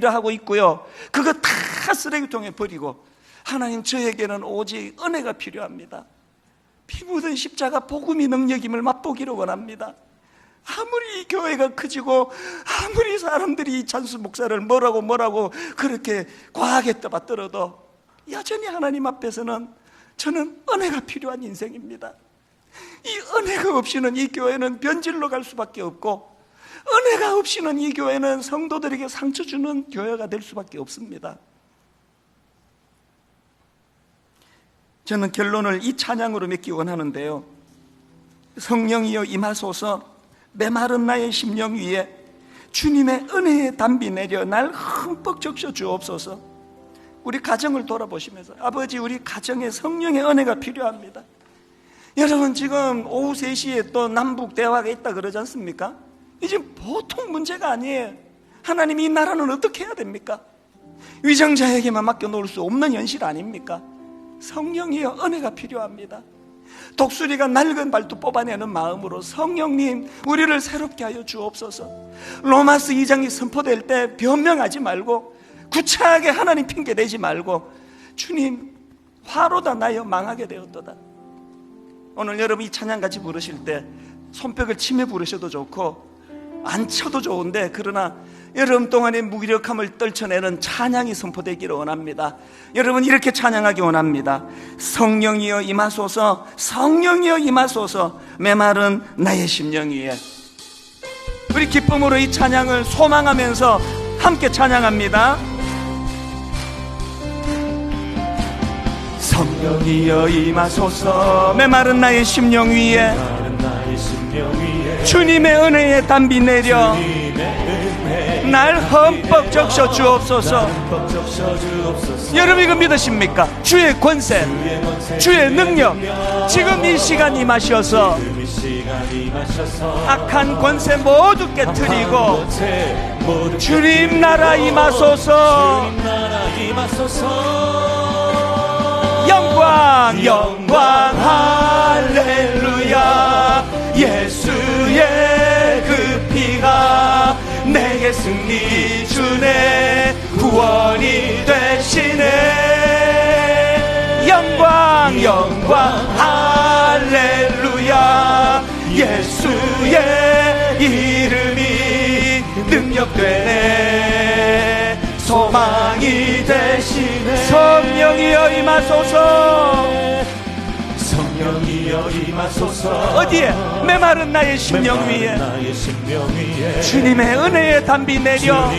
하고 있고요. 그거 다 쓰레기통에 버리고 하나님, 저에게는 오직 은혜가 필요합니다. 피 묻은 십자가 복음이 능력임을 맛보기를 원합니다. 아무리 이 교회가 커지고 아무리 사람들이 이 찬수 목사를 뭐라고 그렇게 과하게 떠받들어도 여전히 하나님 앞에서는 저는 은혜가 필요한 인생입니다. 이 은혜가 없이는 이 교회는 변질로 갈 수밖에 없고, 은혜가 없이는 이 교회는 성도들에게 상처 주는 교회가 될 수밖에 없습니다. 저는 결론을 이 찬양으로 맺기 원하는데요. 성령이여 임하소서, 메마른 나의 심령 위에 주님의 은혜의 담비 내려 날 흠뻑 적셔 주옵소서. 우리 가정을 돌아보시면서, 아버지, 우리 가정에 성령의 은혜가 필요합니다. 여러분, 지금 오후 3시에 또 남북 대화가 있다 그러지 않습니까? 이제 보통 문제가 아니에요. 하나님, 이 나라는 어떻게 해야 됩니까? 위정자에게만 맡겨놓을 수 없는 현실 아닙니까? 성령이여 은혜가 필요합니다. 독수리가 낡은 발톱 뽑아내는 마음으로 성령님, 우리를 새롭게 하여 주옵소서. 로마서 2장이 선포될 때 변명하지 말고, 구차하게 하나님 핑계대지 말고, 주님, 화로다 나여 망하게 되었도다. 오늘 여러분 이 찬양 같이 부르실 때 손뼉을 치며 부르셔도 좋고 안 쳐도 좋은데, 그러나 여러분 동안의 무기력함을 떨쳐내는 찬양이 선포되기를 원합니다. 여러분, 이렇게 찬양하기 원합니다. 성령이여 임하소서, 성령이여 임하소서, 메마른 나의 심령 위에. 우리 기쁨으로 이 찬양을 소망하면서 함께 찬양합니다. 성령이여 임하소서, 메마른 나의 심령 위에 주님의 은혜의 담비 내려 날 흠뻑 적셔 주옵소서. 여러분, 이거 믿으십니까? 주의 권세, 주의 능력 지금 이 시간 임하셔서 악한 권세 모두 깨트리고 주님 나라 임하소서. 영광 영광 할렐루야. 예수의 그 피가 내게 승리 주네, 구원이 되시네. 영광 영광 할렐루야. 예수의 이름이 능력되네, 소망이 되시네. 성령이여 임하소서. 성령이여 임하소서. 어디에? 메마른 나의 심령 위에 주님의 은혜의 담비 내려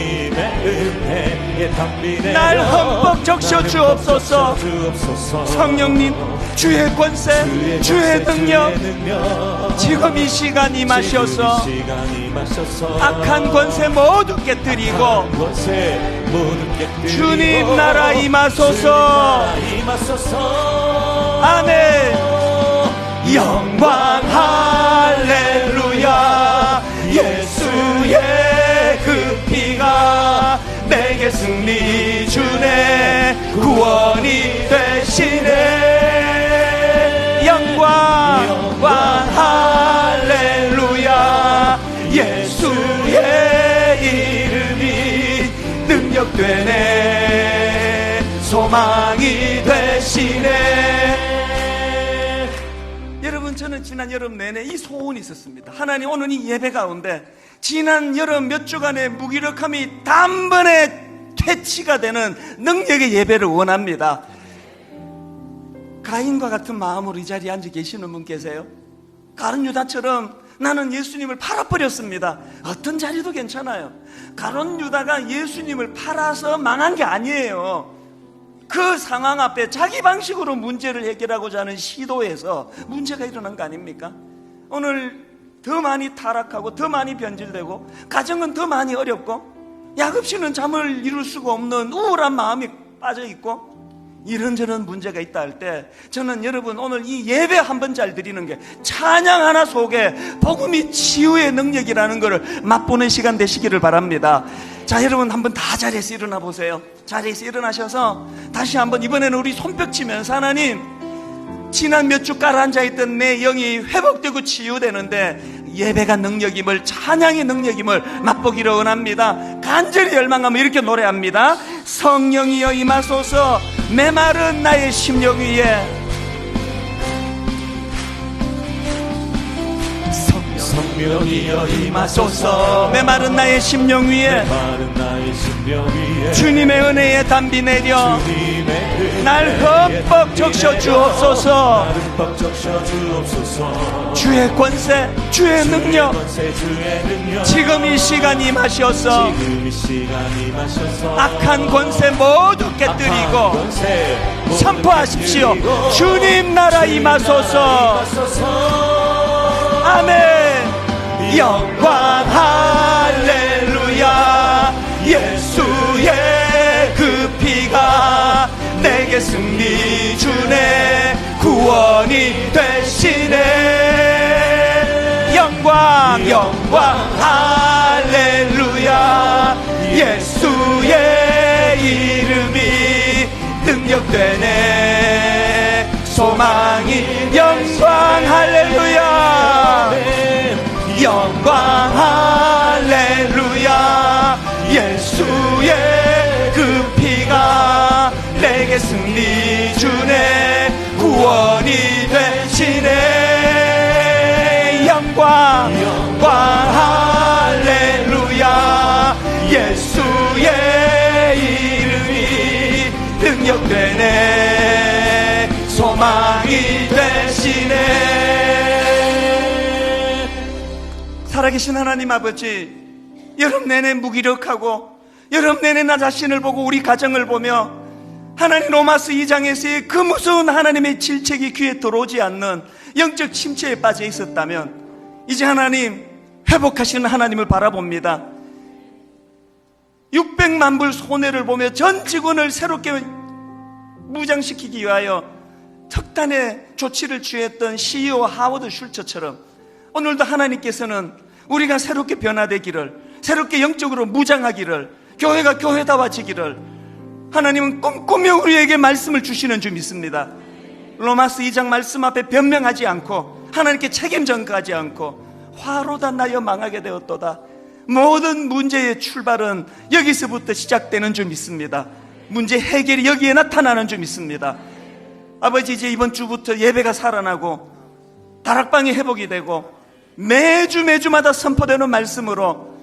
날 흠뻑 적셔 주옵소서. 성령님, 주의 권세, 주의 능력 지금 이 시간 임하셔서 악한 권세 모두 깨뜨리고 주님 나라 임하소서. 아멘. 영광 할렐루야. 예수의 그 피가 내게 승리 주네, 구원이 되시네. 영광 영광 할렐루야. 예수의 이름이 능력되네, 소망이 되시네. 여러분, 저는 지난 여름 내내 이 소원이 있었습니다. 하나님, 오늘 이 예배 가운데 지난 여름 몇 주간의 무기력함이 단번에 퇴치가 되는 능력의 예배를 원합니다. 가인과 같은 마음으로 이 자리에 앉아 계시는 분 계세요? 가룟 유다처럼 나는 예수님을 팔아버렸습니다. 어떤 자리도 괜찮아요. 가룟 유다가 예수님을 팔아서 망한 게 아니에요. 그 상황 앞에 자기 방식으로 문제를 해결하고자 하는 시도에서 문제가 일어난 거 아닙니까? 오늘 더 많이 타락하고 더 많이 변질되고 가정은 더 많이 어렵고 약없이는 잠을 이룰 수가 없는 우울한 마음이 빠져있고 이런저런 문제가 있다 할 때 저는 여러분 오늘 이 예배 한 번 잘 드리는 게 찬양 하나 속에 복음이 치유의 능력이라는 것을 맛보는 시간 되시기를 바랍니다. 자, 여러분 한번 다 자리에서 일어나 보세요. 자리에서 일어나셔서 다시 한번 이번에는 우리 손뼉 치면서 하나님, 지난 몇 주 깔아앉아있던 내 영이 회복되고 치유되는데 예배가 능력임을, 찬양의 능력임을 맛보기를 원합니다. 간절히 열망하면 이렇게 노래합니다. 성령이여 임하소서 메마른 나의 심령 위에. 성령이여 임하소서 메마른 나의 심령 위에. 주님의 은혜에 담비 내려 날 흠뻑 적셔 주옵소서. 주의 권세, 주의 능력 지금 이 시간 임하셔서 악한 권세 모두 깨뜨리고 선포하십시오. 주님 나라 임하소서. 아멘. 영광 할렐루야. 예수의 그 피가 내게 승리 주네. 구원이 되시네. 영광 할렐루야. 예수의 이름이 능력되네. 소망이 영광 할렐루야. 영광 할렐루야. 예수의 그 피가 내게 승리 주네. 구원이 되시네. 영광 할렐루야. 예수의 이름이 능력되네. 소망이 되시네. 살아계신 하나님 아버지, 여름 내내 무기력하고 여름 내내 나 자신을 보고 우리 가정을 보며 하나님 로마서 2장에서의 그 무서운 하나님의 질책이 귀에 들어오지 않는 영적 침체에 빠져 있었다면 이제 하나님 회복하시는 하나님을 바라봅니다. 600만 불 손해를 보며 전 직원을 새롭게 무장시키기 위하여 특단의 조치를 취했던 CEO 하워드 슐처처럼 오늘도 하나님께서는 우리가 새롭게 변화되기를, 새롭게 영적으로 무장하기를, 교회가 교회다워지기를 하나님은 꼼꼼히 우리에게 말씀을 주시는 줄 믿습니다. 로마서 2장 말씀 앞에 변명하지 않고 하나님께 책임 전가하지 않고 화로다 나여 망하게 되었도다. 모든 문제의 출발은 여기서부터 시작되는 줄 믿습니다. 문제 해결이 여기에 나타나는 줄 믿습니다. 아버지, 이제 이번 주부터 예배가 살아나고 다락방이 회복이 되고 매주마다 선포되는 말씀으로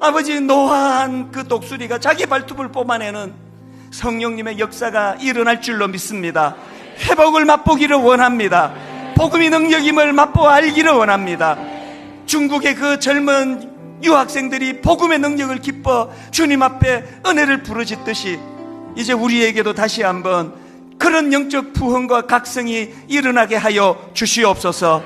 아버지 노화한 그 독수리가 자기 발톱을 뽑아내는 성령님의 역사가 일어날 줄로 믿습니다. 회복을 맛보기를 원합니다. 복음의 능력임을 맛보아 알기를 원합니다. 중국의 그 젊은 유학생들이 복음의 능력을 기뻐 주님 앞에 은혜를 부르짖듯이 이제 우리에게도 다시 한번 그런 영적 부흥과 각성이 일어나게 하여 주시옵소서.